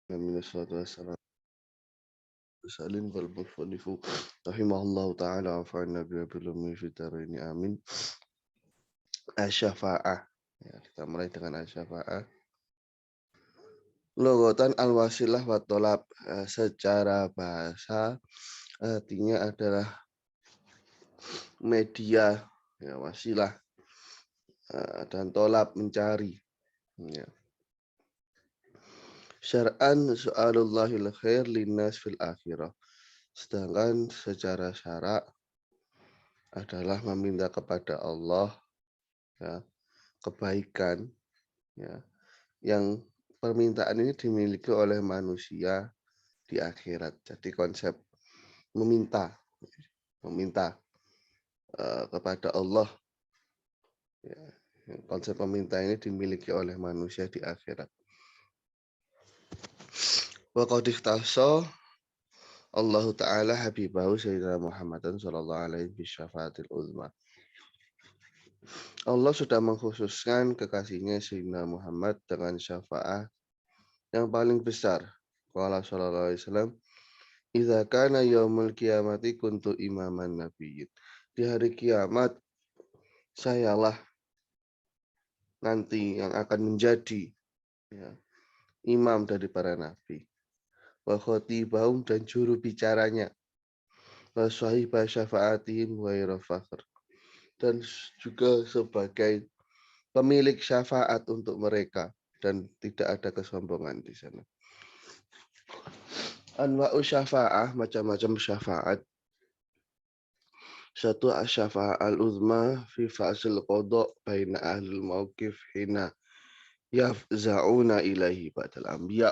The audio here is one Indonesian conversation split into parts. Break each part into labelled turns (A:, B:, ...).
A: من الصلاة والسلام wal mufannifu rahimahullahu ta'ala wa fa'alna billahi fi dharain amin. Asy-syafa'ah. Ya, kita mulai dengan asy-syafa'ah. Logotan al-wasilah wa tolab. Secara bahasa artinya adalah media, ya, wasilah, dan tolab mencari. Ya. Syar'an su'alullahil khair linnas fil akhirah. Sedangkan secara syarak adalah meminta kepada Allah, ya, kebaikan, ya, yang permintaan ini dimiliki oleh manusia di akhirat. Jadi konsep meminta, meminta kepada Allah, ya, konsep meminta ini dimiliki oleh manusia di akhirat. Wa qad ikhtassa Allah Ta'ala habibahu Sayyidina Muhammadan sallallahu alaihi bisyafaatil uzma. Allah sudah mengkhususkan kekasihnya Sayyidina Muhammad dengan syafaat yang paling besar. Qala sallallahu alaihi wasallam, "Idza kana yaumul qiyamati kuntu imaman nabiyyin." Di hari kiamat sayalah nanti yang akan menjadi, ya, imam dari para nabi. Wa khatibahum, dan juru bicaranya. Wa sahibah syafaatihim wa fakhr, dan juga sebagai pemilik syafaat untuk mereka dan tidak ada kesombongan di sana. Anwa'u syafa'ah, macam-macam syafaat. Satu, asyafa'ah al-uzma fi fa'sil qada baina ahlil mauqif hina yafza'una ilaihi ba'dal anbiya.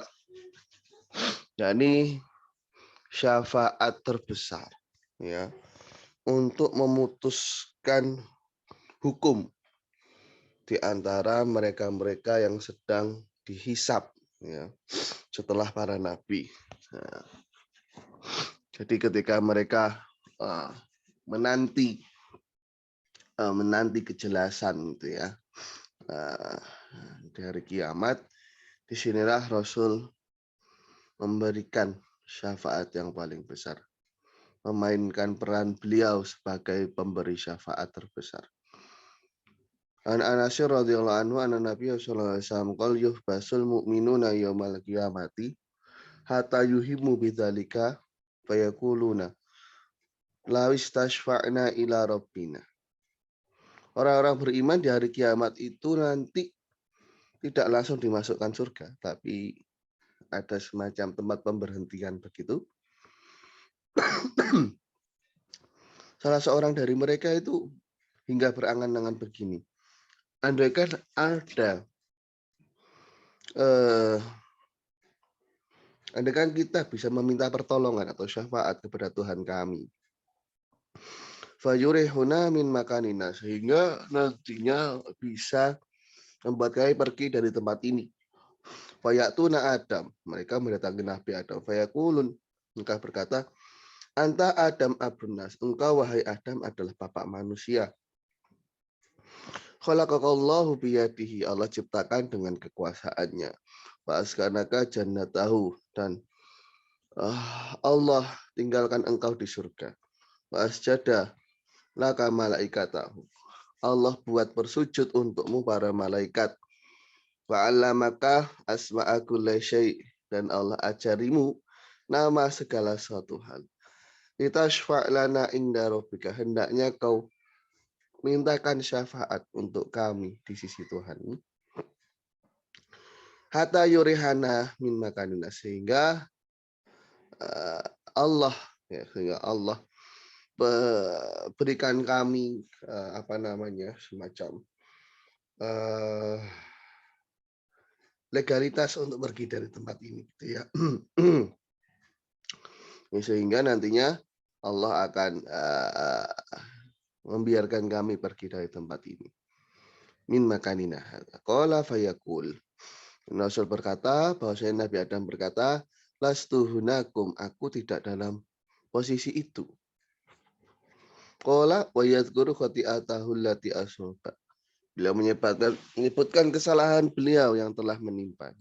A: Yani syafaat terbesar, ya, untuk memutuskan hukum di antara mereka-mereka yang sedang dihisap, ya, setelah para nabi. Nah, jadi ketika mereka menanti kejelasan, gitu ya, di hari kiamat, disinilah Rasul memberikan syafaat yang paling besar, memainkan peran beliau sebagai pemberi syafaat terbesar. An Anas radhiyallahu anhu anna Nabi sallallahu alaihi wasallam qala yuhbasul mu'minuna yaumal qiyamati hatta yuhimmu bidzalika fayaquluna la istashfa'na ila rabbina. Orang-orang beriman di hari kiamat itu nanti tidak langsung dimasukkan surga, tapi ada semacam tempat pemberhentian begitu. Salah seorang dari mereka itu hingga berangan-angan begini. Andaikan andaikan kita bisa meminta pertolongan atau syafaat kepada Tuhan kami, fayurihuna min makanina, sehingga nantinya bisa membuat kami pergi dari tempat ini. Fayatuna Adam, mereka mendatangi Nabi Adam. Fayakulun, mereka berkata, anta Adam abunnas, engkau wahai Adam adalah bapak manusia. Khalaqakallahu biyadihi, Allah ciptakan dengan kekuasaannya. Fa'askanaka jannatahu, dan Allah tinggalkan engkau di surga. Fa'asjada laka malaikatahu, Allah buat bersujud untukmu para malaikat. Wa'allamaka asma'a kulli syai', dan Allah ajarimu nama segala suatu hal. Litashfa' lana inda rabbika, hendaknya kau mintakan syafaat untuk kami di sisi Tuhan. Hatta yurihana min makanina, sehingga Allah, ya, sehingga Allah berikan kami semacam legalitas untuk pergi dari tempat ini, gitu ya. Sehingga nantinya Allah akan membiarkan kami pergi dari tempat ini. Min makanina. Qala fayaqul. Rasul berkata, bahwasanya Nabi Adam berkata, lastu hunakum, aku tidak dalam posisi itu. Qala wa yadhkuru khati'atahu allati asaba. Beliau menyebutkan kesalahan beliau yang telah menimpa.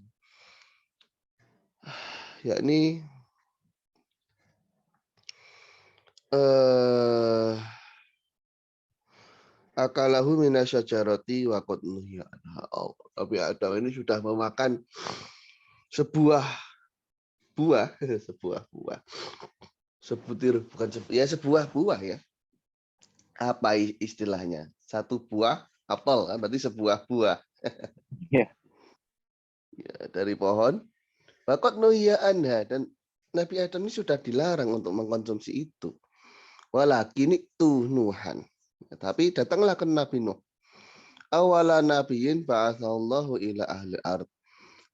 A: yakni eh akalahu minasyajarati wa qad nuhiya anha. Nabi Adam ini sudah memakan sebuah buah, sebuah buah. Sebutir bukan sebuah buah ya. Apa istilahnya? Satu buah apel kan berarti sebuah buah.
B: Ya.
A: Ya, dari pohon. Wa qad nuhiya anha, dan Nabi Adam ini sudah dilarang untuk mengkonsumsi itu. Walakin itu Nuhan. Tapi datanglah ke Nabi Nuh. Awala nabiyin ba'atsallahu ila ahli ard.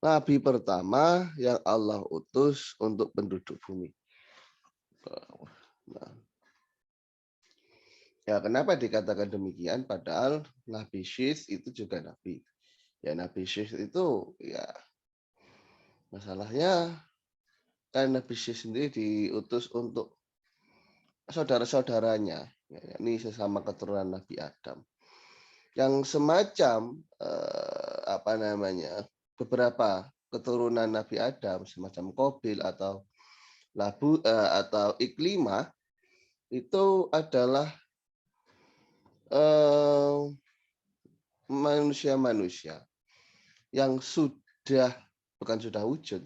A: Nabi pertama yang Allah utus untuk penduduk bumi. Nah, ya kenapa dikatakan demikian? Padahal Nabi Syis itu juga Nabi. Ya Nabi Syis itu ya masalahnya kan Nabi Syis sendiri diutus untuk saudara-saudaranya. Ya, ini sesama keturunan Nabi Adam. Yang semacam apa namanya beberapa keturunan Nabi Adam semacam Qabil atau atau Iklima itu adalah manusia-manusia yang bukan sudah wujud,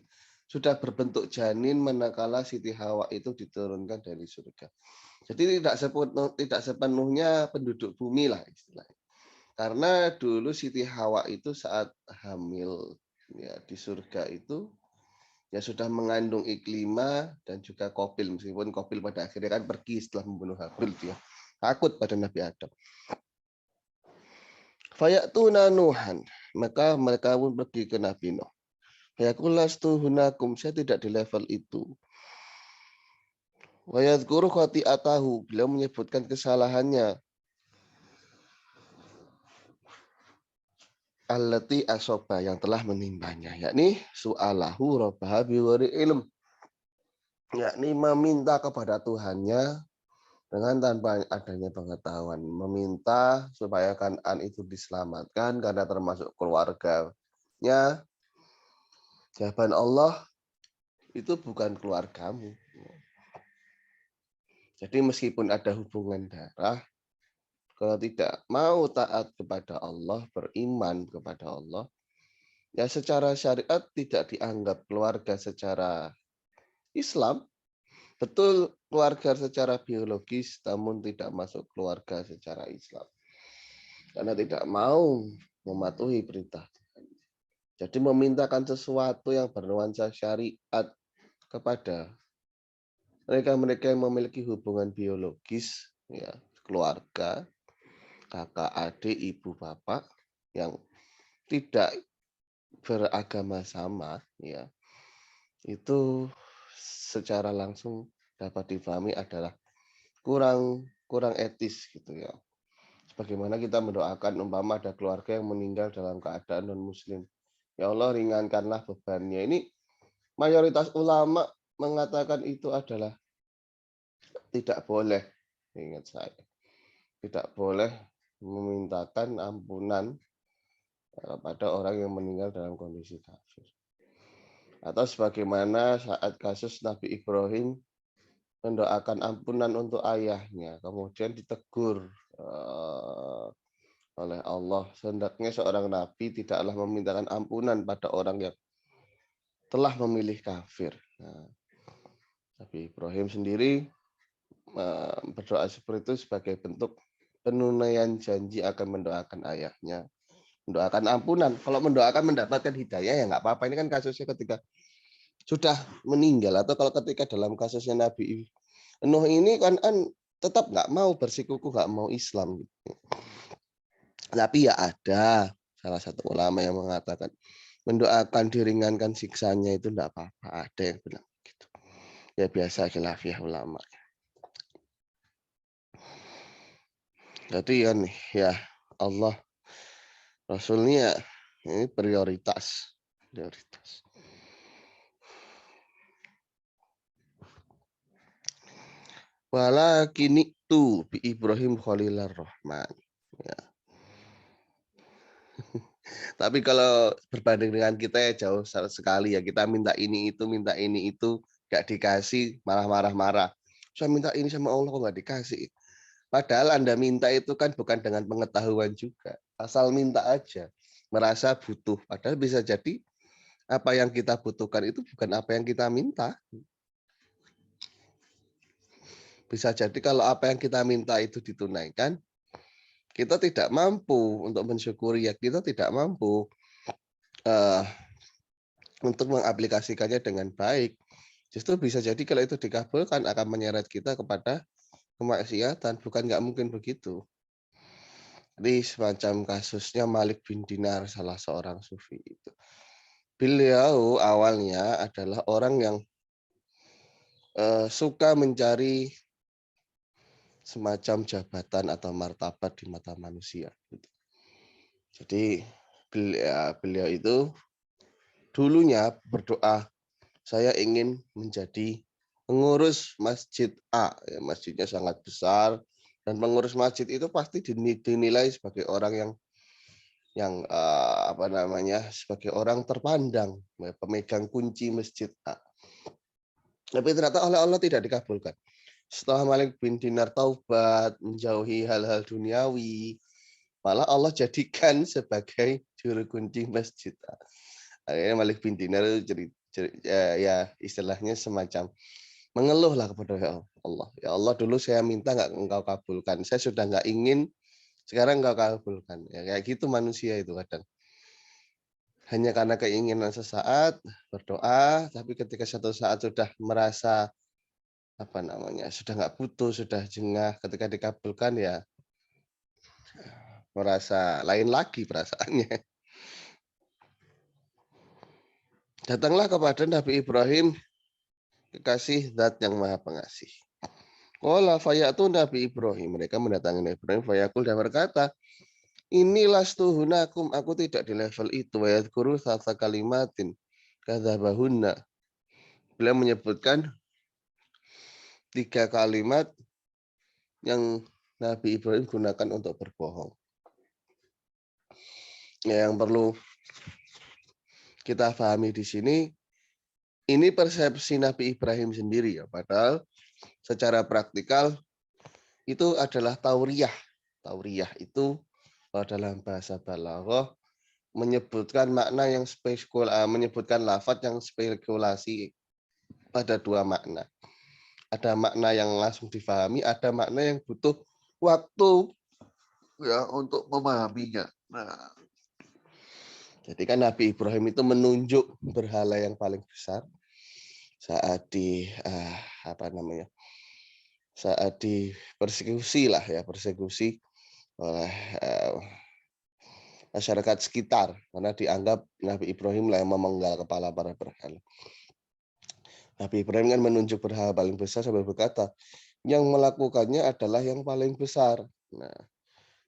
A: sudah berbentuk janin manakala Siti Hawa itu diturunkan dari surga. Jadi tidak sepenuhnya penduduk bumi lah istilahnya. Karena dulu Siti Hawa itu saat hamil ya di surga itu ya sudah mengandung Iklima dan juga Qabil, meskipun Qabil pada akhirnya kan pergi setelah membunuh Habil, dia takut pada Nabi Adam. Fayatuna Nuhan, maka mereka pun pergi ke Nabi Nuh. Fayaqulastu hunakum, saya tidak di level itu. Wa yadhkuru khati'atahu, beliau menyebutkan kesalahannya. Allati asoba, yang telah menimpanya, yakni su'alahu rabbaha biwari ilm, yakni meminta kepada Tuhannya dengan tanpa adanya pengetahuan, meminta supaya Kan'an itu diselamatkan karena termasuk keluarganya. Jawaban Allah, itu bukan keluargamu. Jadi meskipun ada hubungan darah, kalau tidak mau taat kepada Allah, beriman kepada Allah, ya secara syariat tidak dianggap keluarga secara Islam. Betul keluarga secara biologis, namun tidak masuk keluarga secara Islam. Karena tidak mau mematuhi perintah Tuhan. Jadi memintakan sesuatu yang bernuansa syariat kepada mereka-mereka yang memiliki hubungan biologis, ya keluarga, kakak, adik, ibu, bapak yang tidak beragama sama, ya itu secara langsung dapat dipahami adalah kurang etis gitu ya. Sebagaimana kita mendoakan umpama ada keluarga yang meninggal dalam keadaan non muslim, ya Allah ringankanlah bebannya. Ini mayoritas ulama mengatakan itu adalah tidak boleh. Ingat saya, tidak boleh memintakan ampunan pada orang yang meninggal dalam kondisi kafir. Atau sebagaimana saat kasus Nabi Ibrahim mendoakan ampunan untuk ayahnya, kemudian ditegur oleh Allah. Sehendaknya seorang nabi tidaklah memintakan ampunan pada orang yang telah memilih kafir. Nah, Nabi Ibrahim sendiri berdoa seperti itu sebagai bentuk penunaian janji akan mendoakan ayahnya, mendoakan ampunan. Kalau mendoakan mendapatkan hidayah ya nggak apa-apa. Ini kan kasusnya ketika sudah meninggal, atau kalau ketika dalam kasusnya Nabi Nuh ini kan tetap nggak mau bersikukuh, nggak mau Islam. Tapi ya ada salah satu ulama yang mengatakan mendoakan diringankan siksanya itu enggak apa-apa, ada yang bilang gitu. Ya biasa khilafiyah ulama. Jadi ya nih ya Allah Rasulnya ini prioritas. Walakin itu bi Ibrahim Khalilar Rahman. Ya. Tapi kalau berbanding dengan kita ya jauh sekali ya. Kita minta ini itu, nggak dikasih, malah marah-marah. Saya minta ini sama Allah kok nggak dikasih. Padahal Anda minta itu kan bukan dengan pengetahuan juga. Asal minta aja, merasa butuh. Padahal bisa jadi apa yang kita butuhkan itu bukan apa yang kita minta. Bisa jadi kalau apa yang kita minta itu ditunaikan, kita tidak mampu untuk mensyukuri ya, kita tidak mampu uh, untuk mengaplikasikannya dengan baik. Justru bisa jadi kalau itu dikabulkan akan menyeret kita kepada kemaksiatan, bukan nggak mungkin begitu. Jadi semacam kasusnya Malik bin Dinar, salah seorang sufi itu. Beliau awalnya adalah orang yang suka mencari semacam jabatan atau martabat di mata manusia. Jadi beliau itu dulunya berdoa, saya ingin menjadi pengurus masjid A. Ya, masjidnya sangat besar dan pengurus masjid itu pasti dinilai sebagai orang yang apa namanya sebagai orang terpandang, ya, pemegang kunci masjid A. Tapi ternyata oleh Allah tidak dikabulkan. Setelah Malik bin Dinar taubat, menjauhi hal-hal duniawi, malah Allah jadikan sebagai juru kunci masjid. Akhirnya Malik bin Dinar ya istilahnya semacam mengeluhlah kepada Allah. Ya Allah, dulu saya minta nggak engkau kabulkan. Saya sudah nggak ingin, sekarang engkau kabulkan. Ya kayak gitu manusia itu kadang. Hanya karena keinginan sesaat berdoa, tapi ketika satu saat sudah merasa apa namanya sudah nggak butuh, sudah jengah, ketika dikabulkan ya merasa lain lagi perasaannya. Datanglah kepada Nabi Ibrahim, kekasih Zat yang Maha Pengasih. Qala fayatu Nabi Ibrahim, mereka mendatangi Nabi Ibrahim, fayaqul dan berkata, inilah stuhunakum, aku tidak di level itu. Wa yadhkuru sasa kalimatin kadzabahunna. Beliau menyebutkan 3 kalimat yang Nabi Ibrahim gunakan untuk berbohong. Ya, yang perlu kita pahami di sini, ini persepsi Nabi Ibrahim sendiri ya. Padahal secara praktikal itu adalah tauriyah. Tauriyah itu dalam bahasa balaghah menyebutkan makna yang menyebutkan lafaz yang spekulasi pada 2 makna. Ada makna yang langsung difahami, ada makna yang butuh waktu ya untuk memahaminya. Nah, jadi kan Nabi Ibrahim itu menunjuk berhala yang paling besar saat apa namanya? Saat dipersekusi lah ya, persekusi oleh masyarakat sekitar karena dianggap Nabi Ibrahim lah yang memenggal kepala para berhala. Nabi Ibrahim kan menunjuk berhala paling besar sambil berkata, yang melakukannya adalah yang paling besar. Nah,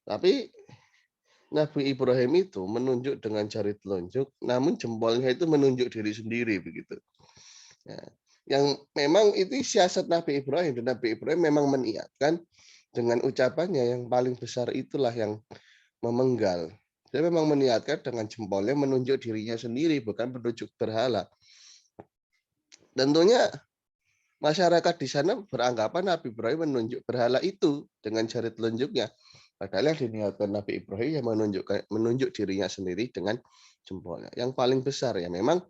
A: tapi Nabi Ibrahim itu menunjuk dengan jari telunjuk, namun jempolnya itu menunjuk diri sendiri begitu. Nah, yang memang itu siasat Nabi Ibrahim, dan Nabi Ibrahim memang meniatkan dengan ucapannya yang paling besar itulah yang memenggal. Dia memang meniatkan dengan jempolnya menunjuk dirinya sendiri, bukan menunjuk berhala. Tentunya masyarakat di sana beranggapan Nabi Ibrahim menunjuk berhala itu dengan jari telunjuknya. Padahal yang diniatkan Nabi Ibrahim yang menunjuk dirinya sendiri dengan jempolnya. Yang paling besar ya memang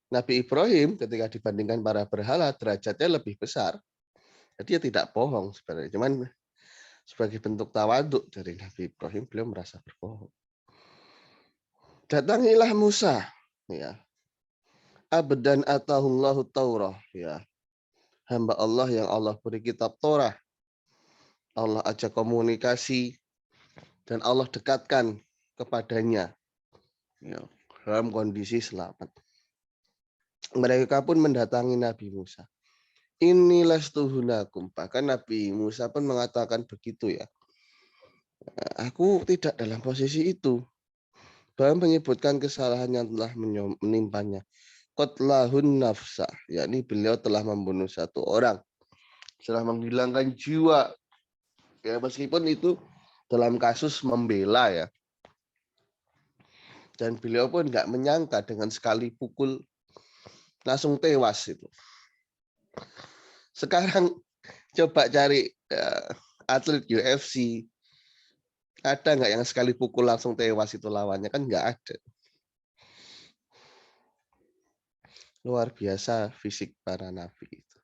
A: Nabi Ibrahim ketika dibandingkan para berhala derajatnya lebih besar. Jadi dia tidak bohong sebenarnya. Cuman sebagai bentuk tawaduk dari Nabi Ibrahim beliau merasa berbohong. Datangilah Musa, ya. Abdan atahullahu Taurah, ya. Hamba Allah yang Allah beri kitab Torah. Allah ajak komunikasi dan Allah dekatkan kepadanya, ya, dalam kondisi selamat. Mereka pun mendatangi Nabi Musa. Inilah stuhunakum. Bahkan Nabi Musa pun mengatakan begitu ya. Aku tidak dalam posisi itu. Bahwa menyebutkan kesalahan yang telah menimpanya. Qatlahun nafsa, yakni beliau telah membunuh satu orang, telah menghilangkan jiwa. Ya, meskipun itu dalam kasus membela ya. Dan beliau pun nggak menyangka dengan sekali pukul langsung tewas itu. Sekarang coba cari atlet UFC, ada nggak yang sekali pukul langsung tewas itu lawannya? Kan nggak ada. Luar biasa fisik para nabi itu.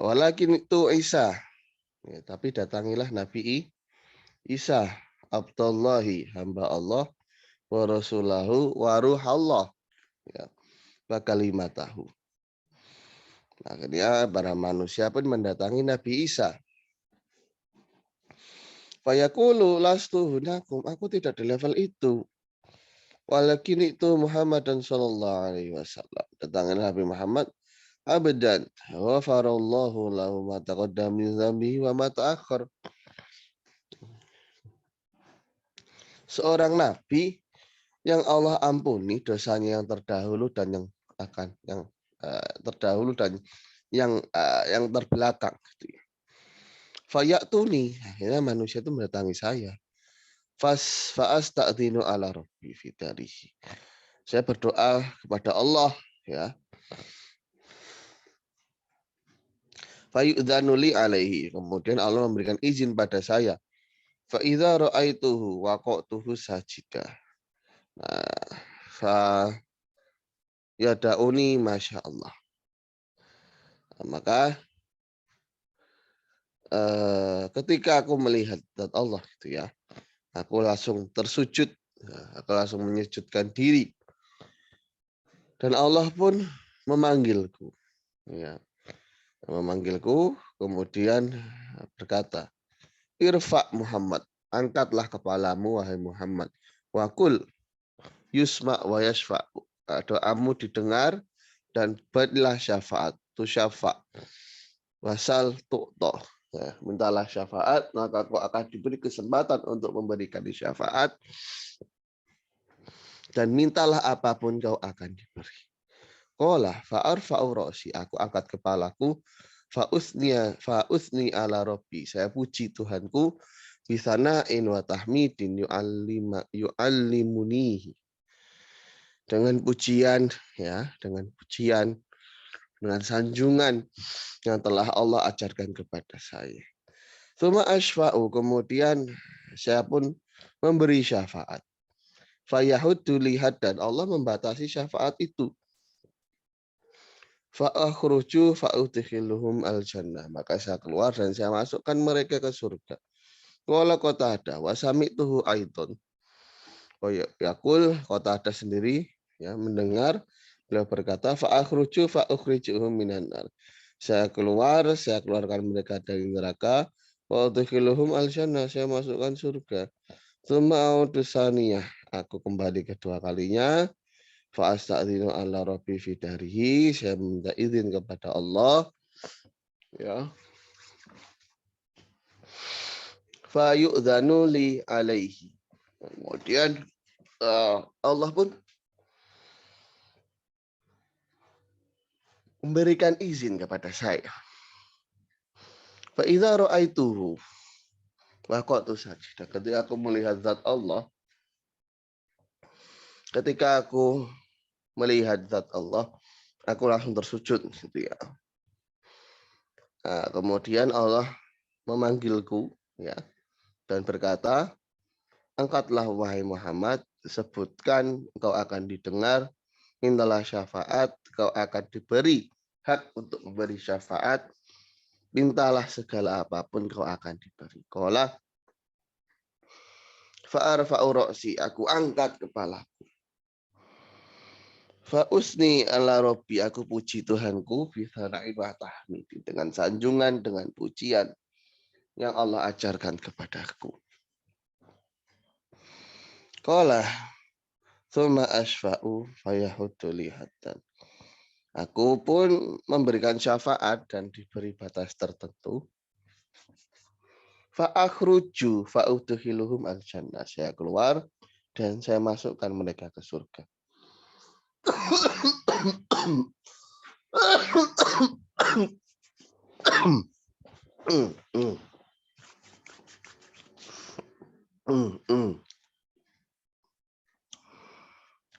A: Walakin itu Isa. Ya, tapi datangilah Nabi Isa, Abdullahi, hamba Allah, wa rasulahu, wa ruhallah. Ya, tahu. Akhirnya para manusia pun mendatangi Nabi Isa. Fayaqulu lastu hunakum, aku tidak di level itu. Walakin itu Muhammad dan sallallahu alaihi wasallam. Datangilah Nabi Muhammad abdan ghafarallahu lahu ma taqaddama min dzambihi wa ma ta'akhkhar. Seorang nabi yang Allah ampuni dosanya yang terdahulu dan yang akan terdahulu dan yang terbelakang gitu ya. Fayatuni, akhirnya manusia itu mendatangi saya. Fa'asta'dinu ala rabbi fitarihi. Saya berdoa kepada Allah ya. Fayu'dhanuli alaihi. Kemudian Allah memberikan izin pada saya. Fa'idha ra'aituhu waqa'tuhu sajidah. Nah, fa yada'uni masya Allah. Nah, maka ketika aku melihat zat Allah gitu ya, aku langsung tersujud, aku langsung menyujudkan diri. Dan Allah pun memanggilku. Ya, memanggilku, kemudian berkata, Irfa Muhammad, angkatlah kepalamu wahai Muhammad. Wakul yusma wa yashfa. Doamu didengar dan berilah syafaat. Tu syafa. Wasal tu'toh. Ya, mintalah syafaat, maka kau akan diberi kesempatan untuk memberikan syafaat. Dan mintalah apapun kau akan diberi. Qala fa'arfa'u ra'si, aku angkat kepalaku, fa'usni ala rabbi, saya puji Tuhanku, bisana'in wa tahmidin yu'allimunihi. Dengan pujian ya, dengan sanjungan yang telah Allah ajarkan kepada saya. Tsumma asfa'u, kemudian saya pun memberi syafaat. Fayahuddu lihat, dan Allah membatasi syafaat itu. Fa'akhruju fa'udkhiluhum al-jannah. Maka saya keluar dan saya masukkan mereka ke surga. Qala Qatadah wa sami'tuhu aidon. Oh ya, Yakul Qatadah sendiri ya mendengar beliau berkata fa'akhruju fa'ukhrijuhum minan nar. Saya keluarkan mereka dari neraka. Wa'udkhiluhum al-jannah, saya masukkan surga. Tsumma audusaniyah, aku kembali kedua kalinya. Fa'asta'dzinu ala rabbi fidarihi, saya minta izin kepada Allah ya. Fayu'dzanu li alaihi. Kemudian Allah pun memberikan izin kepada saya. Fa idza ra'aituhu waqatu sajidah. Ketika aku melihat zat Allah, aku langsung tersujud gitu ya. Nah, kemudian Allah memanggilku ya dan berkata, angkatlah wahai Muhammad, sebutkan engkau akan didengar, mintalah syafaat, kau akan diberi hak untuk memberi syafaat, mintalah segala apapun kau akan diberi. Qala fa'arfa'u ra'si, aku angkat kepalaku. Fa'usni ala rabbi, aku puji Tuhanku bisana'i wa tahmidi, dengan sanjungan, dengan pujian yang Allah ajarkan kepadaku. Qala tsumma asfa'u fayahuddu lihatan. Aku pun memberikan syafaat dan diberi batas tertentu. Fa'akhruju fa'udkhiluhum al-jannah. Saya keluar dan saya masukkan mereka ke surga.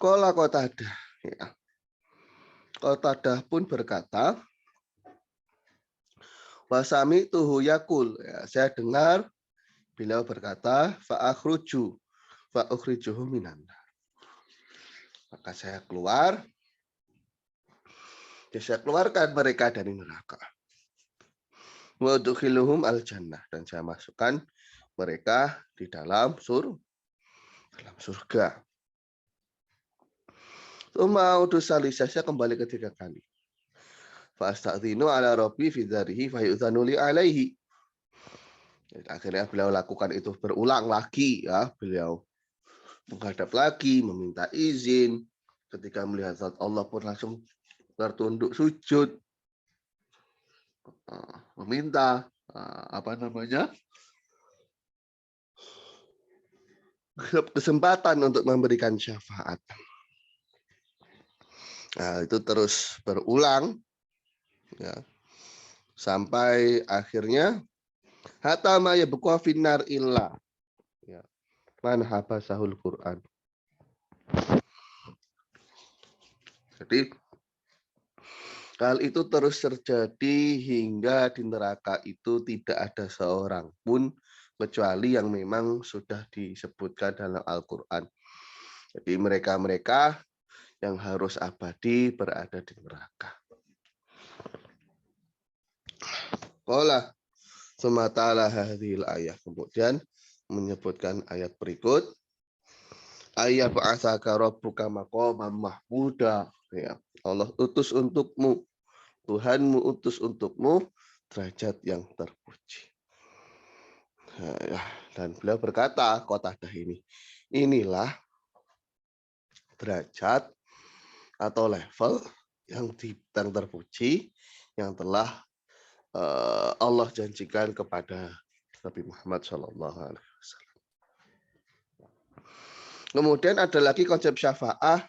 A: Qala Qatadah. Ya. Qatadah pun berkata, wasami tuhu yakul. Ya, saya dengar beliau berkata, fa'ukhrijuhu minan. Maka saya keluar, saya keluarkan mereka dari neraka. Wa udkhiluhum al-jannah, dan saya masukkan mereka di dalam surga. Tsumma udusalisah, saya kembali ketiga kali. Fa'astadzinu ala rabbi fi dzarihi fayu'dzanu li alaihi. Akhirnya beliau lakukan itu berulang lagi, ya, beliau menghadap lagi, meminta izin. Ketika melihat zat Allah pun langsung tertunduk sujud, meminta kesempatan untuk memberikan syafaat. Nah, itu terus berulang, ya, sampai akhirnya hatta ma yabqa finnar illa, ya, man habasahul Quran. Jadi hal itu terus terjadi hingga di neraka itu tidak ada seorang pun kecuali yang memang sudah disebutkan dalam Al-Quran. Jadi mereka-mereka yang harus abadi berada di neraka. Qala semata'ala hadhil ayat. Kemudian menyebutkan ayat berikut. Ayat ba'atsaka rabbuka maqaman mahmuda. Ya, Allah utus untukmu, Tuhanmu utus untukmu derajat yang terpuji. Nah, dan beliau berkata, Qatadah ini, inilah derajat atau level yang terpuji yang telah Allah janjikan kepada Nabi Muhammad SAW. Kemudian ada lagi konsep syafaah,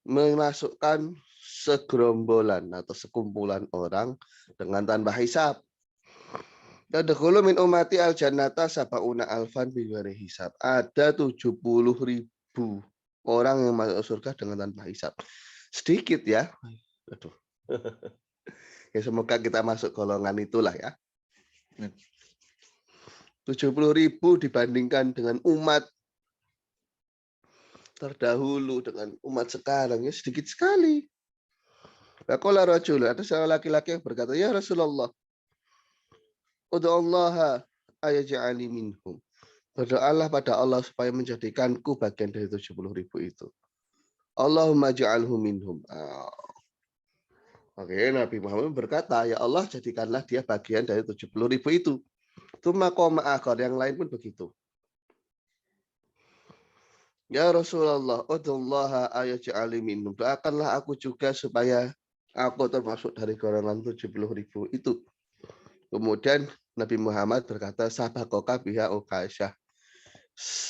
A: memasukkan segerombolan atau sekumpulan orang dengan tanpa hisab. Tadkhulu min ummati al-jannata sab'una alfan bighairi hisab. Ada 70.000 orang yang masuk surga dengan tanpa hisab. Sedikit ya. Aduh. Ya semoga kita masuk golongan itulah ya. 70.000 dibandingkan dengan umat terdahulu dengan umat sekarang ya sedikit sekali. Faqala rajul, ada seorang laki-laki yang berkata, ya Rasulullah, ud'ullaha ayaj'ali minhum. Berdoalah pada Allah supaya menjadikanku bagian dari 70.000 itu. Allahumma ja'alhu minhum. Oke, Nabi Muhammad berkata, ya Allah jadikanlah dia bagian dari 70.000 itu. Tsumma qama akhar, yang lain pun begitu. Ya Rasulullah, ud'ullaha ayaj'ali minhum. Doakanlah aku juga supaya aku termasuk dari golongan 70.000 itu. Kemudian Nabi Muhammad berkata, sabaqaka biha Uqasyah.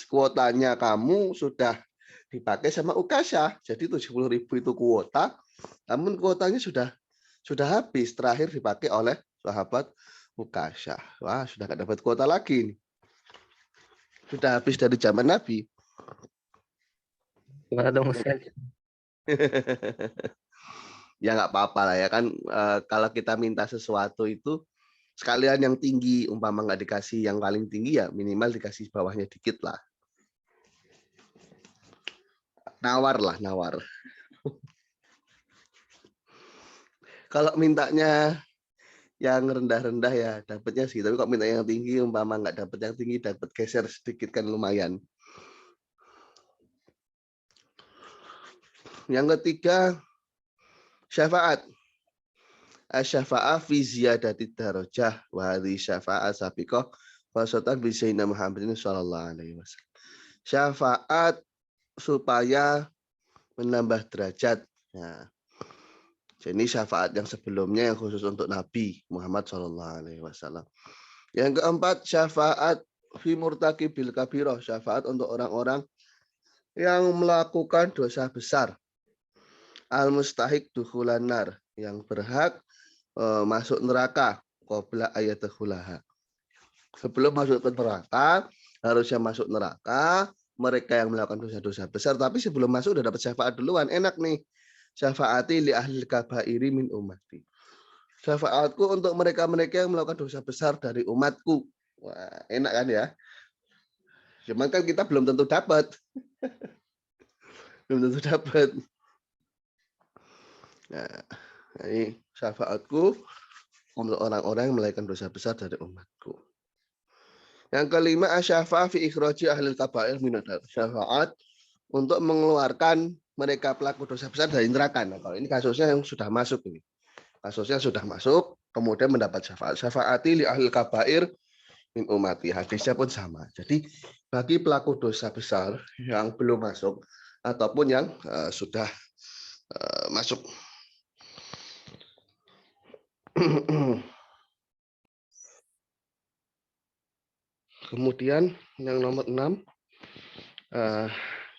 A: Kuotanya kamu sudah dipakai sama Uqasyah. Jadi 70.000 itu kuota, namun kuotanya sudah habis, terakhir dipakai oleh sahabat Uqasyah. Wah, sudah nggak dapat kuota lagi nih. Sudah habis dari zaman Nabi.
B: Gimana dong Ustaz?
A: Ya nggak apa-apa lah ya kan, kalau kita minta sesuatu itu sekalian yang tinggi, umpama nggak dikasih yang paling tinggi ya minimal dikasih bawahnya dikit lah. Nawar. Kalau mintanya yang rendah-rendah ya dapatnya sih, tapi kalau minta yang tinggi, umpama nggak dapat yang tinggi, dapat geser sedikit kan lumayan. Yang ketiga, syafaat. Asyafa'ah fi ziyadati darajah wa hadhihi syafa'ah sabiqah wasatan bi sayyidina Muhammadin sallallahu alaihi wasallam. Syafaat supaya menambah derajat. Nah, jadi syafaat yang sebelumnya yang khusus untuk Nabi Muhammad sallallahu alaihi wasallam. Yang keempat, syafaat fi murtaqibil kabirah, syafaat untuk orang-orang yang melakukan dosa besar. Al mustahiq dukhulan nar, yang berhak masuk neraka qabla ayatakhulaha. Sebelum masuk ke neraka, harusnya masuk neraka, mereka yang melakukan dosa-dosa besar, tapi sebelum masuk udah dapat syafaat duluan, enak nih. Syafaati li ahli kabairi min ummati. Syafaatku untuk mereka-mereka yang melakukan dosa besar dari umatku. Wah, enak kan ya? Cuman kan kita belum tentu dapat. Belum tentu dapat. Nah, ini syafaatku untuk orang-orang yang melakukan dosa besar dari umatku. Yang kelima, asyafa fi ikhraji ahli kabair min syafaat untuk mengeluarkan mereka pelaku dosa besar dari neraka. Nah, kalau ini kasusnya yang sudah masuk ini. Kasusnya sudah masuk, kemudian mendapat syafaat. Syafaati li ahli kabair min umati. Hadisnya pun sama. Jadi bagi pelaku dosa besar yang belum masuk ataupun yang sudah masuk. Kemudian yang nomor 6,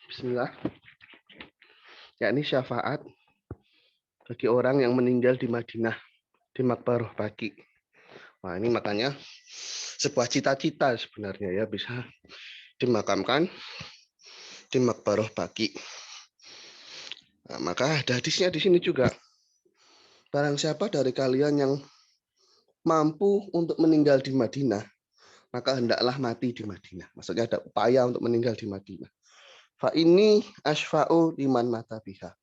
A: Bismillah, yakni syafaat bagi orang yang meninggal di Madinah di Maqbarah Baqi. Wah, ini makanya sebuah cita-cita sebenarnya ya, bisa dimakamkan di Maqbarah Baqi. Nah, maka ada hadisnya di sini juga. Barang siapa dari kalian yang mampu untuk meninggal di Madinah, maka hendaklah mati di Madinah. Maksudnya ada upaya untuk meninggal di Madinah. Fa ini asfa'u liman mata biha.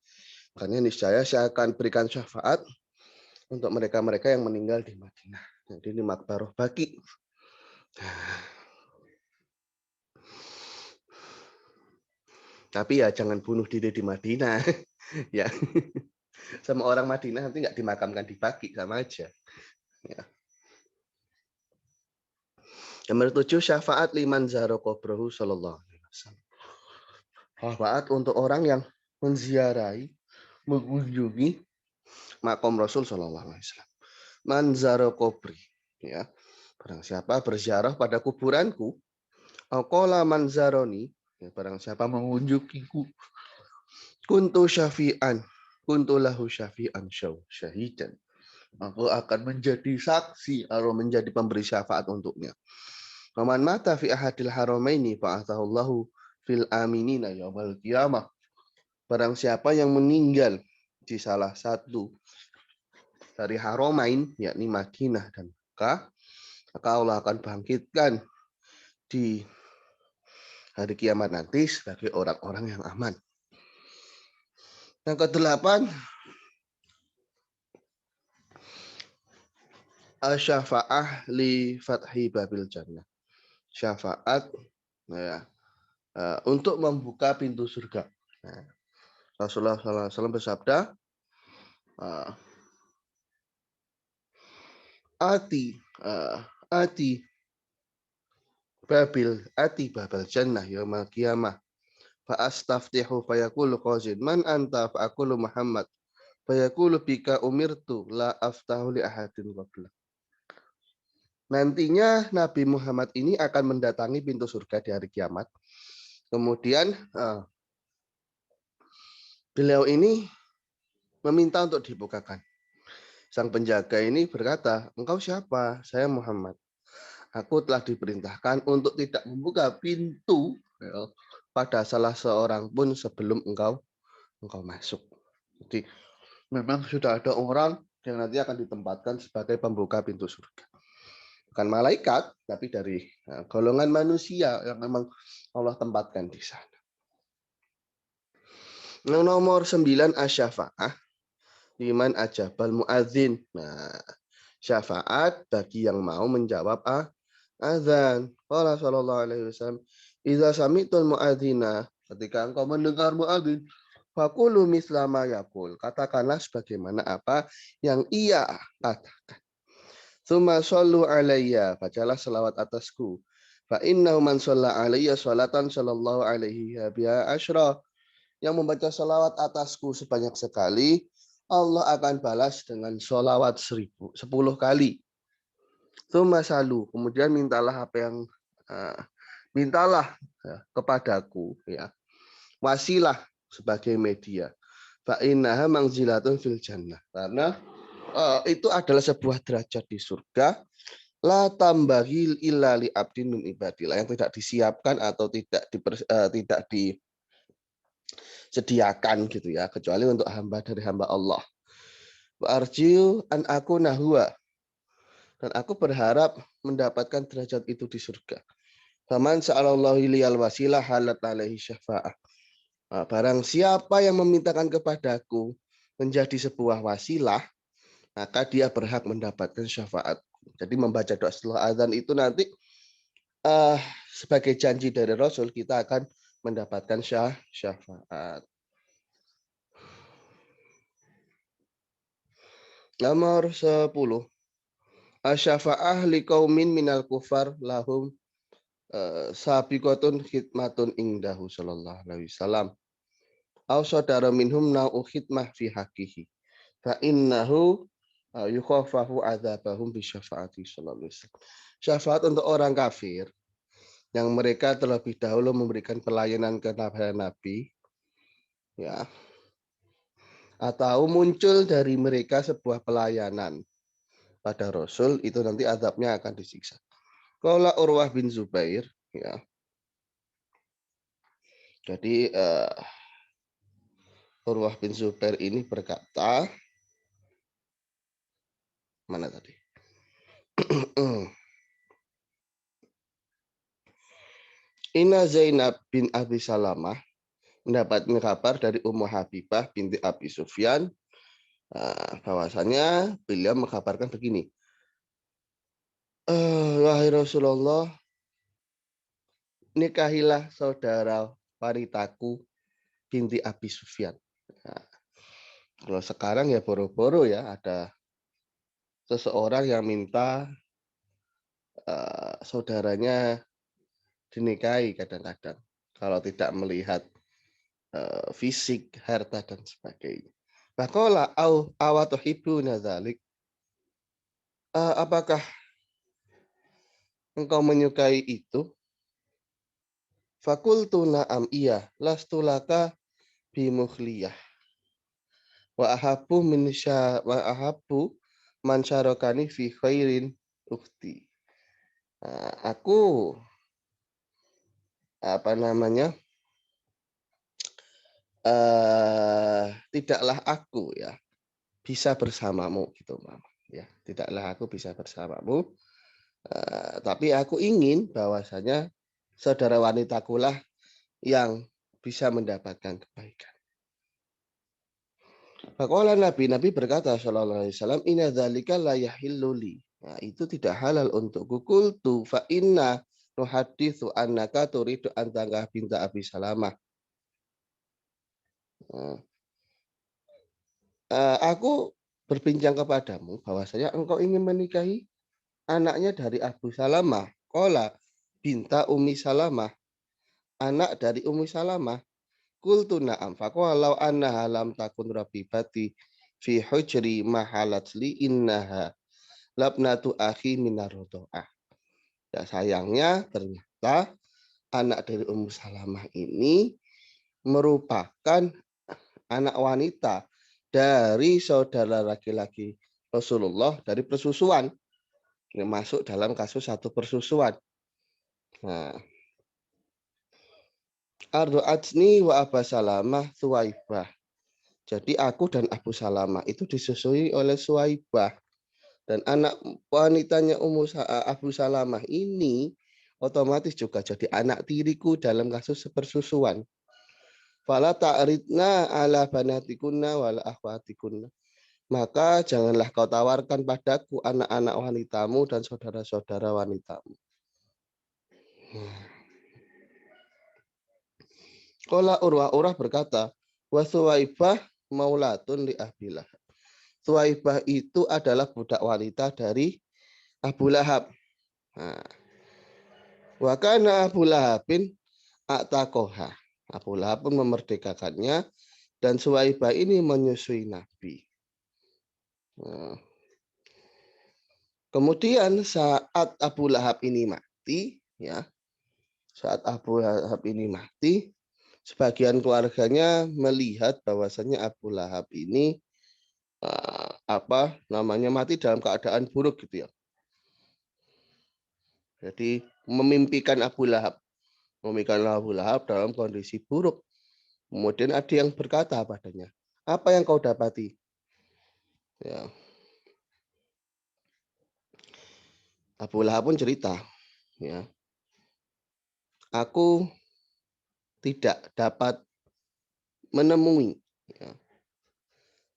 A: Makanya niscaya saya akan berikan syafaat untuk mereka-mereka yang meninggal di Madinah. Jadi ini Maqbarah Baqi. Tapi ya jangan bunuh diri di Madinah. Ya, sama orang Madinah nanti nggak dimakamkan di Baqi, sama aja. Ya. Nomor 7, syafaat liman zaro qabrahu sallallahu alaihi wasallam. Syafaat untuk orang yang menziarahi, mengunjungi makom Rasul sallallahu alaihi wasallam. Man zaro qabri, ya. Barang siapa berziarah pada kuburanku, aqala man zaroni, ya, barang siapa mengunjungiku, kuntu syafi'an, kuntu lahu syafi'an syahidan. Aku akan menjadi saksi atau menjadi pemberi syafaat untuknya. Waman mata fi ahadil haramaini fa'atahullahu fil aminina yaumal qiyamah. Barang siapa yang meninggal di salah satu dari haramain, yakni Madinah dan Mekah, maka Allah akan bangkitkan di hari kiamat nanti sebagai orang-orang yang aman. Yang ke-8, asyafa'ah li fathi babil jannah. Syafaat ya, untuk membuka pintu surga. Nah, Rasulullah SAW bersabda, ati babal jannah yaumal qiyamah fa astaftihu fa yaqulu qazin man anta fa aqulu Muhammad fa yaqulu bika umirtu la aftahu li ahadin qabla. Nantinya Nabi Muhammad ini akan mendatangi pintu surga di hari kiamat. Kemudian beliau ini meminta untuk dibukakan. Sang penjaga ini berkata, engkau siapa? Saya Muhammad. Aku telah diperintahkan untuk tidak membuka pintu pada salah seorang pun sebelum engkau masuk. Jadi memang sudah ada orang yang nanti akan ditempatkan sebagai pembuka pintu surga. Bukan malaikat, tapi dari golongan manusia yang memang Allah tempatkan di sana. Yang nomor 9, asyafa'ah liman ajabal muadzin. Nah, syafaat bagi yang mau menjawab azan. Qala sallallahu alaihi wasallam, "Idza sami'tul muadzina," ketika engkau mendengar muadzin, faqulu misla ma yaqul. Katakanlah sebagaimana apa yang ia katakan. Tsumma shallu alayya, bacalah selawat atasku. Fa innahu man shalla alayya sholatan sallallahu alaihi biha asyra. Yang membaca selawat atasku sebanyak sekali, Allah akan balas dengan sholawat 1000 kali. Tsumma salu, kemudian mintalah apa yang mintalah kepadaku, ya. Wasilah sebagai media. Fa innaha manzilatun fil jannah. Karena itu adalah sebuah derajat di surga La tambahil illa li abdin min ibadillah, yang tidak disiapkan atau tidak disediakan gitu ya, kecuali untuk hamba dari hamba Allah. Wa arjiu an aku nahwa, dan aku berharap mendapatkan derajat itu di surga. Faman sa'alallahu liyal wasilah halat alaihi syafa'ah. Nah, barang siapa yang memintakan kepadaku menjadi sebuah wasilah, maka dia berhak mendapatkan syafaat. Jadi membaca doa setelah azan itu nanti sebagai janji dari Rasul, kita akan mendapatkan syafaat. Nomor 10. Asyafa'ah liqaumin minal kufar lahum sabiqatun khidmatun indahu sallallahu alaihi wasallam. Au saudara minhum na'u khidmah fi haqihi. Fa innahu yukhafafu adzabahum bi syafaati sallallahu alaihi wasallam. Syafaat untuk orang kafir yang mereka terlebih dahulu memberikan pelayanan kepada Nabi, ya, atau muncul dari mereka sebuah pelayanan pada Rasul, itu nanti azabnya akan disiksa. Qala Urwah bin Zubair, ya. Jadi Urwah bin Zubair ini berkata, mana tadi? Inna Zainab bin Abi Salamah mendapatkan kabar dari Ummu Habibah binti Abi Sufyan, bahwasanya beliau mengkabarkan begini. Wahai Rasulullah, nikahilah saudara wanitaku binti Abi Sufyan. Nah, kalau sekarang ya boro-boro ya, ada seseorang yang minta saudaranya dinikahi kadang-kadang, kalau tidak melihat fisik, harta dan sebagainya. Faqala awatuhibbuna dzalik? Apakah engkau menyukai itu? Fakultu na'am, iya, lastu laka bimukhliyah. Wa ahabbu man syarokani fi khairin ukhti. Aku tidaklah aku ya bisa bersamamu gitu, Mama. Ya, tidaklah aku bisa bersamamu. Tapi aku ingin bahwasanya saudara wanitakulah yang bisa mendapatkan kebaikan. Faqala Nabi berkata sallallahu alaihi wasallam, inna dzalika la yahillu li. Nah, itu tidak halal untukku. Qultu fa inna nuhadditsu annaka turidu an tangkah binta Abi Salamah. Aku berbincang kepadamu bahwasanya engkau ingin menikahi anaknya dari Abu Salamah. Qala binta Ummi Salamah, anak dari Ummi Salamah. Qultu na'am. Faqala annaha lam takun rabibati fi hujri mahalat li innaha labnatu akhi minar rodo'ah. Ya, sayangnya ternyata anak dari Ummu Salamah ini merupakan anak wanita dari saudara laki-laki Rasulullah dari persusuan. Ini masuk dalam kasus satu persusuan. Nah, Ardu'atni wa Abu Salamah Suwaibah. Jadi aku dan Abu Salamah itu disusui oleh Suwaibah. Dan anak wanitanya Abu Salamah ini otomatis juga jadi anak tiriku dalam kasus persusuan. Fala ta'ridna ala banatikunna wala akhwatikunna. Maka janganlah kau tawarkan padaku anak-anak wanitamu dan saudara-saudara wanitamu. Qala Urwah berkata, wa Suwaibah maulatun li Abi Lahab. Suwaibah itu adalah budak wanita dari Abu Lahab. Wa kana Abu Lahabin a'taqoha. Abu Lahab pun memerdekakannya dan Suwaibah ini menyusui Nabi. Kemudian saat Abu Lahab ini mati, ya, saat Abu Lahab ini mati, sebagian keluarganya melihat bahwasannya Abu Lahab ini mati dalam keadaan buruk gitu ya. Jadi memimpikan Abu Lahab. Memimpikan Abu Lahab dalam kondisi buruk. Kemudian ada yang berkata padanya, apa yang kau dapati? Ya, Abu Lahab pun cerita, ya, aku tidak dapat menemui, ya,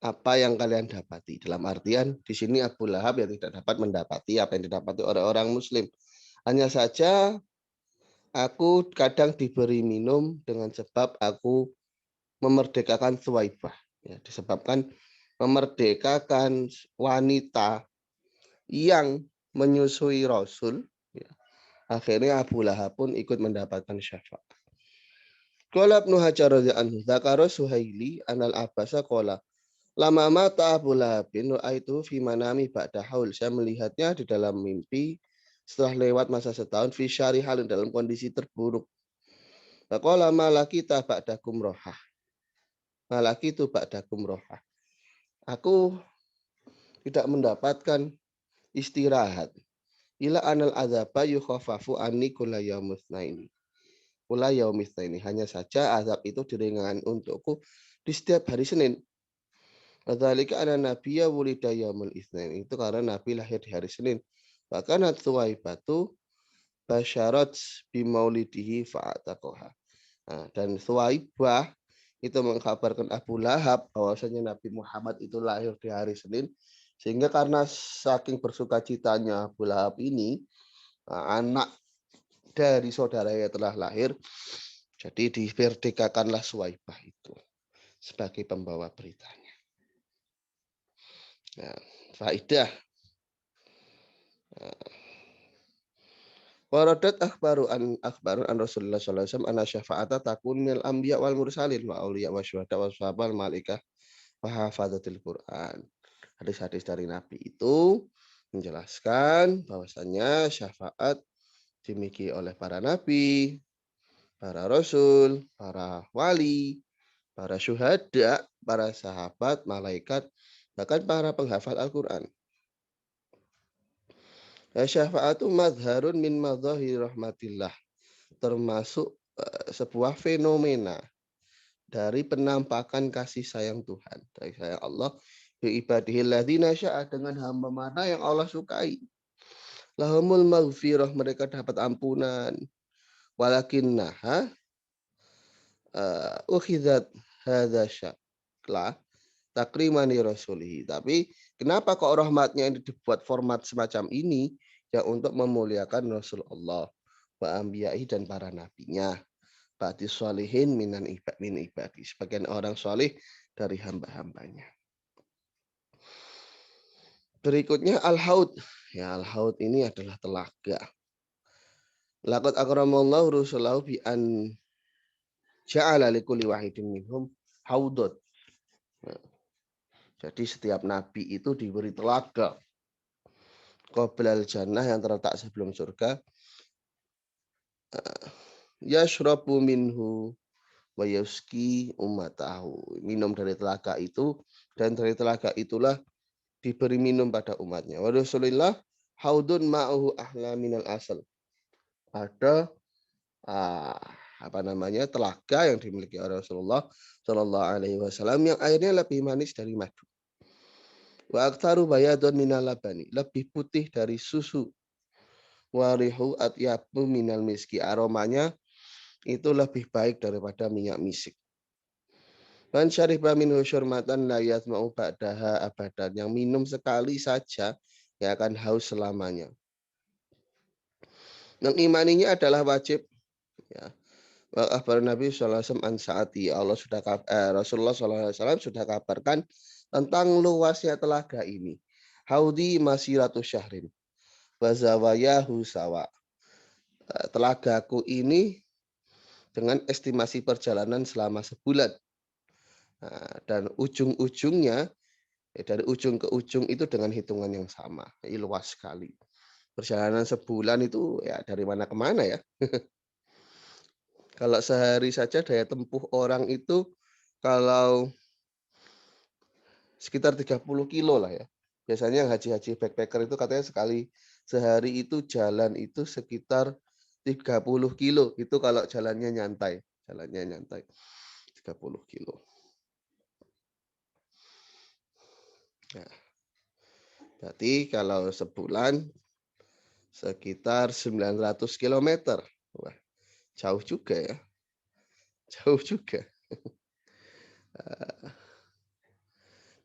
A: apa yang kalian dapati. Dalam artian di sini Abu Lahab yang tidak dapat mendapati apa yang didapati orang-orang Muslim. Hanya saja aku kadang diberi minum dengan sebab aku memerdekakan Thuwaibah. Ya, disebabkan memerdekakan wanita yang menyusui Rasul. Ya, akhirnya Abu Lahab pun ikut mendapatkan syafaat. Qala Ibnu Hajar radhiyallahu anhu, dzakara Suhaili anal Abbasa qala lama mata Abu Lahabin itu fi manami ba'da haul. Saya melihatnya di dalam mimpi setelah lewat masa setahun fi syari halin dalam kondisi terburuk. Faqala malaki ta ba'dakum rohah. Malaki itu ba'dakum rohah. Aku tidak mendapatkan istirahat. Ila anal adzaba yukhaffafu anni kulla yaumitsnaini. Kulla yaumitsnaini. Hanya saja azab itu diringankan untukku di setiap hari Senin. Kadzalika ana nabiyya wulida yaumul itsnain. Itu karena nabi lahir di hari Senin. Bahkan Thuwaibatu basyarat bimaulidihi fa'ataqaha. Nah, dan Thuwaibah itu mengkabarkan Abu Lahab bahwasanya Nabi Muhammad itu lahir di hari Senin, sehingga karena saking bersukacitanya Abu Lahab ini, anak dari saudaranya telah lahir, jadi diperdekakanlah Thuwaibah itu sebagai pembawa beritanya. Nah, faidah. Waradat akhbarun an Rasulullah sallallahu alaihi wasallam anna syafa'ata takun minal anbiya wal mursalin wa auliya wa syuhada wa sahabal malaikah wa hafadzatil Quran. Hadis-hadis dari Nabi itu menjelaskan bahwasanya syafaat dimiliki oleh para nabi, para rasul, para wali, para syuhada, para sahabat, malaikat, bahkan para penghafal Al-Quran. Syafa'atu madharun min madhahir rahmatillah. Termasuk sebuah fenomena dari penampakan kasih sayang Tuhan, dari sayang Allah bi ibadihil ladzina syaa, dengan hamba mana yang Allah sukai. Lahumul maghfirah, mereka dapat ampunan. Walakinnaha ukhidzat hadza syakla takrimani rasulihi. Tapi kenapa kok rahmatnya ini dibuat format semacam ini? Ya untuk memuliakan Rasulullah wa anbiya'i dan para nabinya. Ba'di sholihin min ibadi. Sebagian orang solih dari hamba-hambanya. Berikutnya al-haud. Ya, al-haud ini adalah telaga. Laqad akramallahu rusulahu bi an ja'ala likulli wahidin minhum haudot. Nah, jadi setiap nabi itu diberi telaga. Qoblal jannah, yang terletak sebelum surga. Yashrabu minhu wa yuski ummatahu. Minum dari telaga itu, dan dari telaga itulah diberi minum pada umatnya. Wa Rasulillah haudun ma'uhu ahla minal asal. Ada telaga yang dimiliki oleh Rasulullah Shallallahu Alaihi Wasallam yang airnya lebih manis dari madu. Wa aktaru bayadun minal labani, lebih putih dari susu. Warihu atyabu minal miski, aromanya itu lebih baik daripada minyak misik. Man syariba minhu syurmatan la yasma'u ba'daha abadan, yang minum sekali saja yang akan haus selamanya. Mengimaninya adalah wajib. Ya. Kabar Nabi SAW an saati, Rasulullah SAW sudah kabarkan tentang luasnya telaga ini. Haudi masiratu syahrin, wazawayahu sawa. Telagaku ini dengan estimasi perjalanan selama sebulan. Dan ujung-ujungnya, dari ujung ke ujung itu dengan hitungan yang sama. Ini luas sekali. Perjalanan sebulan itu ya dari mana ke mana ya. Kalau sehari saja daya tempuh orang itu kalau sekitar 30 kilo lah ya. Biasanya yang haji-haji backpacker itu katanya sekali sehari itu jalan itu sekitar 30 kilo. Itu kalau jalannya nyantai. Jalannya nyantai 30 kilo. Nah, berarti kalau sebulan sekitar 900 kilometer. Wah, jauh juga ya. Jauh juga.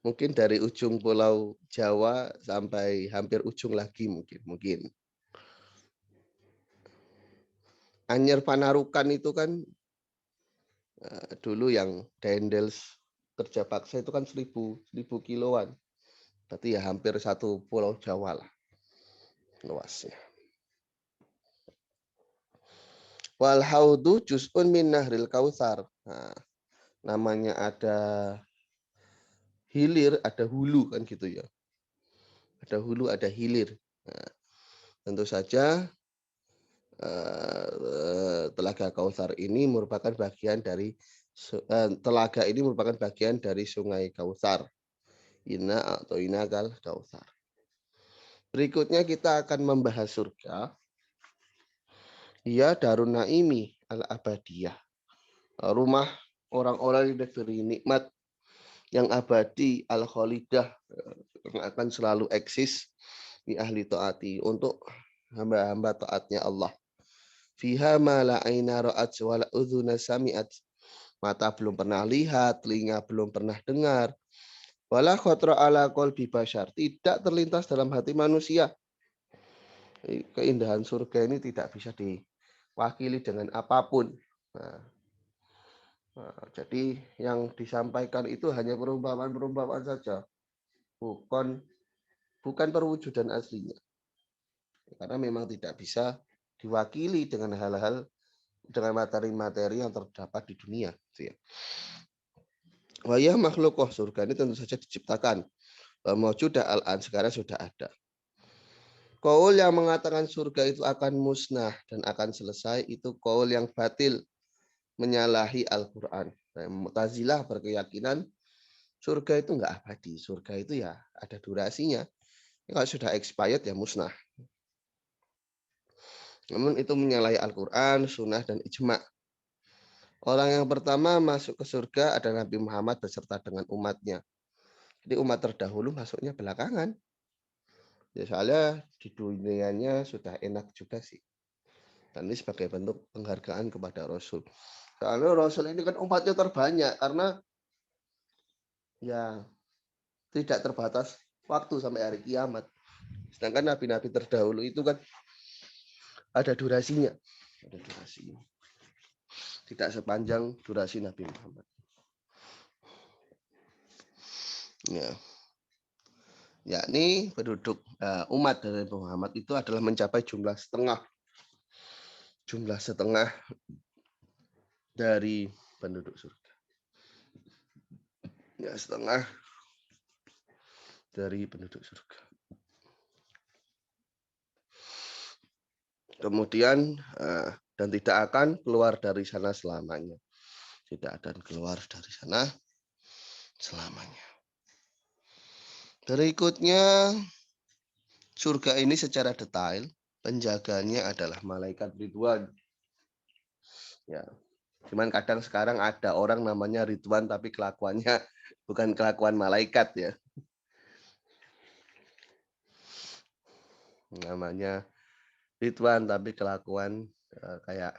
A: Mungkin dari ujung pulau Jawa sampai hampir ujung lagi mungkin. Anyer Panarukan itu kan dulu yang Dendels kerja paksa itu kan 1000 kiloan. Berarti ya hampir satu pulau Jawa lah luasnya. Wal haudu juz'un min nahril kautsar. Nah, namanya ada hilir, ada hulu kan gitu ya. Ada hulu, ada hilir. Nah, tentu saja telaga Kautsar ini merupakan bagian dari telaga ini merupakan bagian dari Sungai Kautsar. Ina atau Inakal Kautsar. Berikutnya kita akan membahas surga. Ya Darun Naimi al-Abadiyah. Rumah orang-orang yang diberi nikmat yang abadi al-Khalidah yang akan selalu eksis di ahli taati untuk hamba-hamba taatnya Allah. Fiha ma la aina ra'at wa la udhuna sami'at. Mata belum pernah lihat, telinga belum pernah dengar. Wala khatra ala qalbi bashar. Tidak terlintas dalam hati manusia. Keindahan surga ini tidak bisa diwakili dengan apapun. Nah, jadi yang disampaikan itu hanya perumpamaan-perumpamaan saja. Bukan perwujudan aslinya. Karena memang tidak bisa diwakili dengan hal-hal dengan materi-materi yang terdapat di dunia. Wayah makhlukoh surga ini tentu saja diciptakan. Maujudah al-an sekarang sudah ada. Qaul yang mengatakan surga itu akan musnah dan akan selesai itu qaul yang batil, menyalahi Al-Quran. Mu'tazilah berkeyakinan surga itu enggak abadi. Surga itu ya ada durasinya. Kalau sudah expired ya musnah. Namun itu menyalahi Al-Quran, sunnah, dan ijma'. Orang yang pertama masuk ke surga adalah Nabi Muhammad beserta dengan umatnya. Jadi umat terdahulu masuknya belakangan. Ya soalnya di dunianya sudah enak juga sih. Dan ini sebagai bentuk penghargaan kepada Rasul. Soalnya Rasul ini kan umatnya terbanyak karena ya tidak terbatas waktu sampai hari kiamat. Sedangkan nabi-nabi terdahulu itu kan ada durasinya. Ada durasinya. Tidak sepanjang durasi Nabi Muhammad. Ya. Yakni penduduk umat dari Muhammad itu adalah mencapai jumlah setengah dari penduduk surga. Ya, setengah dari penduduk surga. Kemudian dan tidak akan keluar dari sana selamanya. Tidak akan keluar dari sana selamanya. Berikutnya surga ini secara detail penjaganya adalah malaikat Ridwan. Ya. Cuman kadang sekarang ada orang namanya Ridwan tapi kelakuannya bukan kelakuan malaikat ya. Namanya Ridwan tapi kelakuan kayak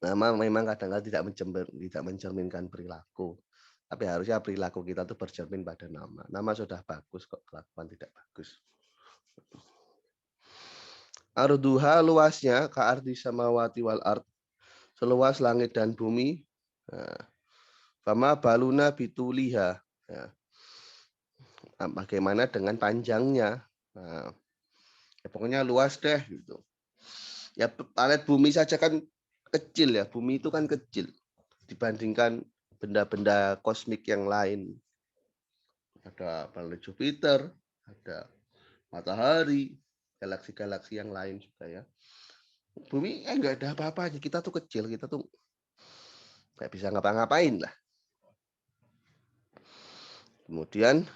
A: nama memang kadang-kadang tidak mencerminkan perilaku. Tapi harusnya perilaku kita tuh bercermin pada nama. Nama sudah bagus kok, kelakuan tidak bagus. Arduha luasnya ka'ardi samawati wal ard. Seluas langit dan bumi. Fama baluna bituliha. Bagaimana dengan panjangnya? Nah, ya pokoknya luas deh gitu. Ya planet bumi saja kan kecil ya. Bumi itu kan kecil dibandingkan benda-benda kosmik yang lain. Ada planet Jupiter, ada matahari, galaksi-galaksi yang lain juga ya. Bumi enggak ada apa-apanya. Kita tuh kecil, kita tuh nggak bisa ngapa-ngapain lah. Kemudian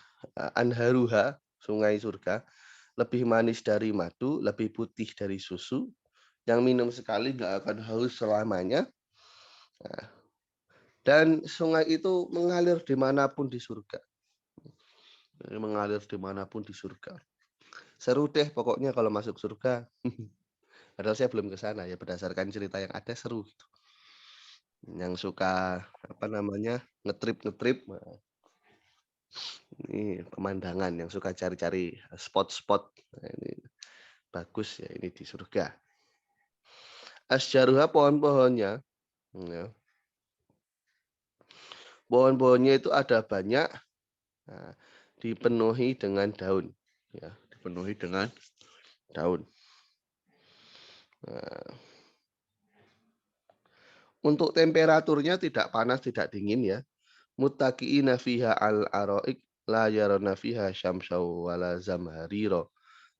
A: anharuha, sungai surga, lebih manis dari madu, lebih putih dari susu. Yang minum sekali nggak akan haus selamanya. Nah, dan sungai itu mengalir dimanapun di surga. Mengalir dimanapun di surga. Seru deh pokoknya kalau masuk surga. Padahal saya belum ke sana ya, berdasarkan cerita yang ada seru gitu. Yang suka apa namanya, ngetrip-ngetrip, ini pemandangan yang suka cari-cari spot-spot. Nah, ini bagus ya ini di surga. Asjaruha pohon-pohonnya, ya, pohon-pohonnya itu ada banyak, nah, dipenuhi dengan daun, ya, dipenuhi dengan daun. Nah, untuk temperaturnya tidak panas, tidak dingin ya. Muttaqiina fiha al-araik la yarana fiha syamsau wala zamharira.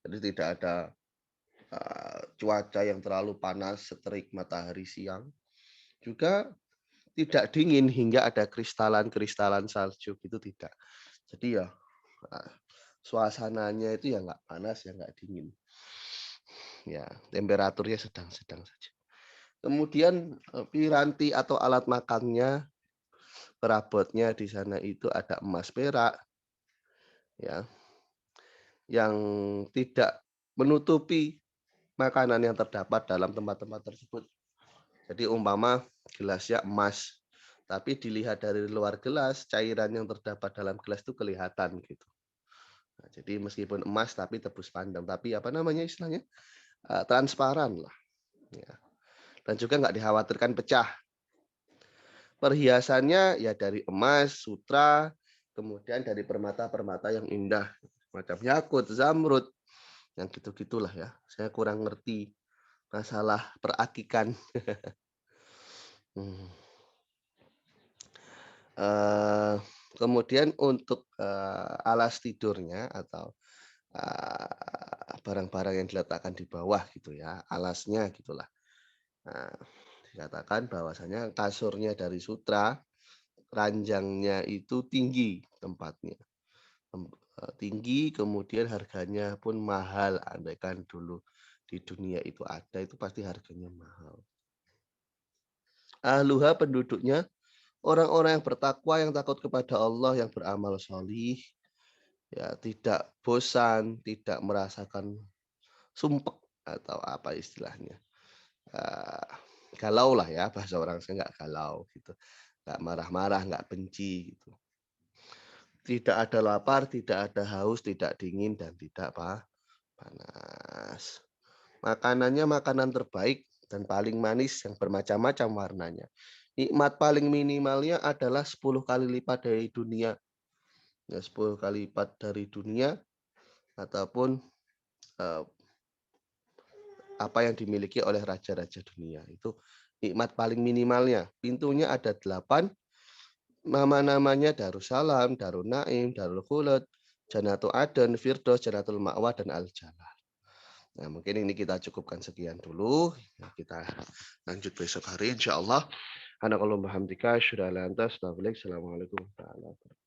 A: Jadi tidak ada cuaca yang terlalu panas seterik matahari siang. Juga tidak dingin hingga ada kristalan-kristalan salju gitu tidak. Jadi ya suasananya itu ya nggak panas ya nggak dingin. Ya temperaturnya sedang-sedang saja. Kemudian piranti atau alat makannya, perabotnya di sana itu ada emas perak, ya, yang tidak menutupi makanan yang terdapat dalam tempat-tempat tersebut. Jadi umpama gelasnya emas, tapi dilihat dari luar gelas, cairan yang terdapat dalam gelas itu kelihatan gitu. Nah, jadi meskipun emas tapi tebus pandang, tapi apa namanya istilahnya transparan lah. Ya. Dan juga nggak dikhawatirkan pecah. Perhiasannya ya dari emas, sutra, kemudian dari permata-permata yang indah, macam yakut, zamrud, yang gitu-gitulah ya. Saya kurang ngerti masalah perakikan. Hmm. Kemudian untuk alas tidurnya atau barang-barang yang diletakkan di bawah gitu ya, alasnya gitulah. Nah, dikatakan bahwasanya kasurnya dari sutra, ranjangnya itu tinggi tempatnya. Tinggi, kemudian harganya pun mahal. Andaikan dulu di dunia itu ada, itu pasti harganya mahal. Ahluha penduduknya, orang-orang yang bertakwa, yang takut kepada Allah, yang beramal solih, ya tidak bosan, tidak merasakan sumpek atau apa istilahnya. Uh, Galau lah ya, bahasa orang saya nggak galau gitu. Nggak marah-marah, nggak benci gitu. Tidak ada lapar, tidak ada haus, tidak dingin, dan tidak panas. Makanannya makanan terbaik dan paling manis yang bermacam-macam warnanya. Nikmat paling minimalnya adalah 10 kali lipat dari dunia. Ya, 10 kali lipat dari dunia ataupun eh, apa yang dimiliki oleh raja-raja dunia. Itu nikmat paling minimalnya. Pintunya ada 8. Nama-namanya Darussalam, Darun Naim, Darul Khulud, Jannatul Adn, Firdaus, Jannatul Ma'wa, dan Al-Jalal. Nah, mungkin ini kita cukupkan sekian dulu. Nah, kita lanjut besok hari insya Allah. Assalamualaikum warahmatullahi wabarakatuh.